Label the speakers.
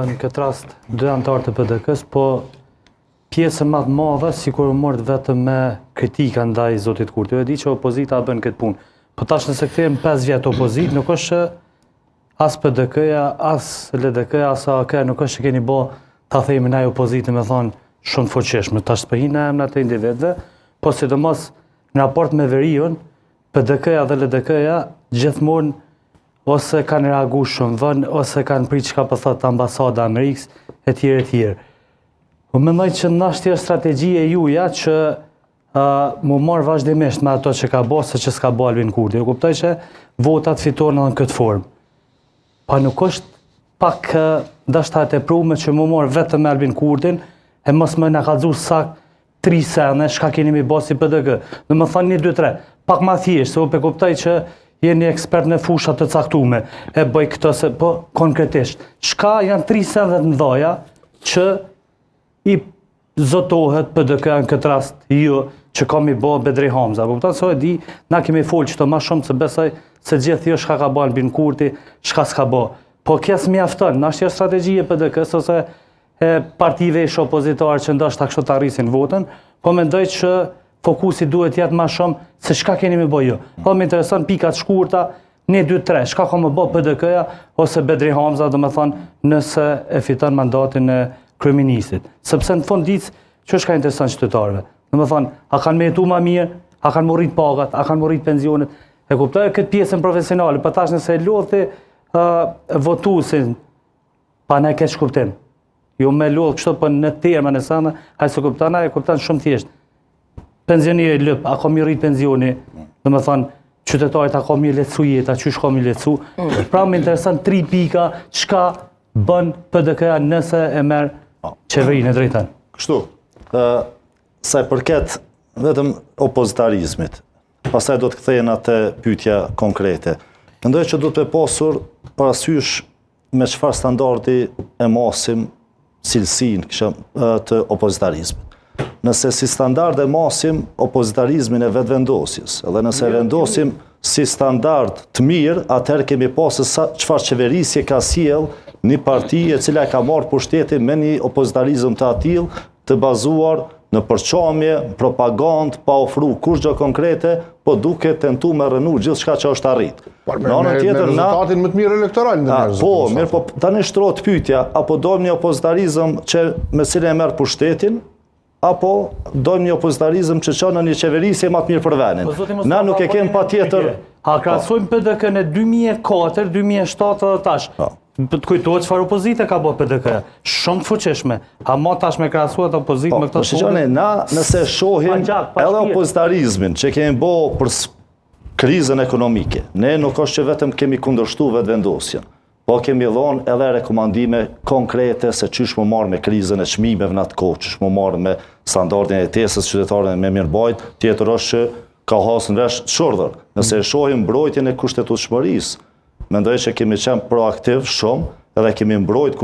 Speaker 1: në këtë rast dy anëtarë të PDK-s, po pjesën më të madhe sikur u mort vetëm me kritika ndaj zotit Kurti. E di që opozita bën këtë punë. Po tash nëse kthehemi 5 vjet opozitë, nuk është as PDK-ja, as LDK-ja, as AK, nuk është që keni bë ta themi ndaj opozitën me thonë shumë fuqishme. Tash po hinë emrat e individëve, po sidomos në raport me veriun, PDK-ja dhe LDK-ja gjithmonë ose kanë reaguar shumë vonë, ose kanë prit çka po thotë ambasada e Amerikës etj. Po mendoj që nashti është strategjia juaja që mu marr vazhdimisht me ato që ka bërë se që s'ka bërë Albin Kurti. Kuptoj që votat fitohen në këtë formë. Pa nuk është pak dashta e tepruar që mu marr vetëm me Albin Kurtin e mos më na kallëzu sak 3 sene çka keni mi bërë si PDK. Domethënë 1 2 3, pak më thjesht, se unë kuptoj që jeni ekspert në fusha të caktuara. E bëj këtë se po konkretisht. Çka janë 3 sene të mëdha që i zotohet PDK në këtë rast jo që kam i bë Bedri Hamza. Kupton se e di, na kemi folë çto më shumë se besoj se gjithë jo çka ka bën Albin Kurti, çka s'ka bë. Po kjo s'mjafton, na është strategji e PDK-s ose e partive ish opozitar që ndoshta kështu të arrisin votën, po mendoj që fokusi duhet jetë më shumë se çka keni më bë ju. Po më intereson pikat shkurta, 1 2 3, çka ka më bë PDK-ja ose Bedri Hamza, domethënë nëse e fiton mandatin e kryeministit. Sepse në fund ditës ç'është ka intereson qytetarëve. Domethënë, a kanë më jetuar më mirë, a kanë morrit pagat, a kanë morrit pensionet. E kuptoj këtë pjesën profesionale, po tash nëse e lodhi votuesin pa ne keq kuptim. Jo me lodh kështu po në termën e sana, ai se kupton, ai kupton shumë thjesht. Pensionieri lëp, a ka mirë pensioni, domethënë qytetarit a ka mirë lehtësu jeta, çysh ka mirë lehtësu. Pra më intereson 3 pika, çka bën PDK-ja nëse e merr qeverinë e drejtën.
Speaker 2: Kështu, sa i përket vetëm opozitarizmit, pastaj do të kthehen atë pyetja konkrete. Mendoj që do të pasur parasysh me çfarë standardi e masim cilësinë të opozitarizmit. Nëse si standard e masim opozitarizmin e vetëvendosjes, edhe nëse vendosim si standard të mirë, atëherë kemi pasur çfarë qeverisje ka sjell një parti e cila ka marrë pushtetin me një opozitarizëm të atill të bazuar në përçamje, propagandë, pa ofru kurrë konkrete, po duke tentu me rënu gjithçka që është arrit.
Speaker 3: Me rezultatin më të mirë elektoral.
Speaker 2: Po, mirë, po tani shtrohet pyetja, apo dojmë një opozitarizëm që me cilën e merr pushtetin, apo dojmë një opozitarizëm që çon në një qeverisje më të mirë për vendin. Na nuk e kemi patjetër.
Speaker 1: A krahasojmë PDK-n e 2004, 2007 dhe tash. Të kujtohet çfarë opozite ka bërë PDK. Shumë të fuqishme. A ma tash me krahasuar opozitë me këtë
Speaker 2: punë? Na nëse shohim edhe opozitarizmin që kemi bërë për krizën ekonomike, ne nuk është që vetëm kemi kundërshtuar vetëvendosjen, po kemi dhënë edhe rekomandime konkrete se çysh më marr me krizën e çmimeve në atë kohë, çysh më marr me standardin e jetesës qytetarëve me mirëbajtje, tjetër është që ka hasur vesh çordhër. Nëse e shohim mbrojtjen e kushtetutshmërisë, mendoj që kemi qenë proaktiv shumë edhe kemi mbrojtur